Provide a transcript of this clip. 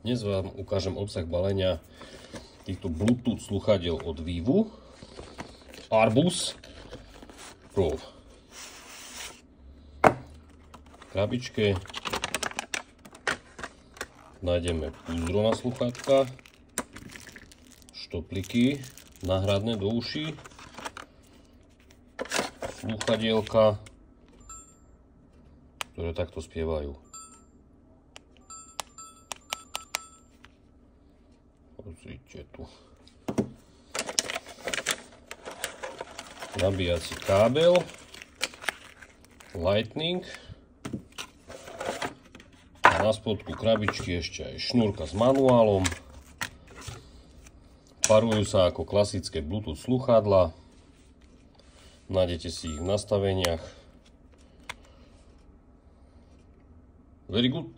Dnes vám ukážem obsah balenia týchto Bluetooth sluchadiel od Vivu Arbus Pro. V krabičke nájdeme púzdro na sluchátka, štopliky náhradné do uší, sluchadielka, ktoré takto spievajú. Pozrite tu. Nabíjací kábel, Lightning a na spodku krabičky ešte aj šnúrka s manuálom. Parujú sa ako klasické Bluetooth sluchadlá. Nájdete si ich v nastaveniach. Very good.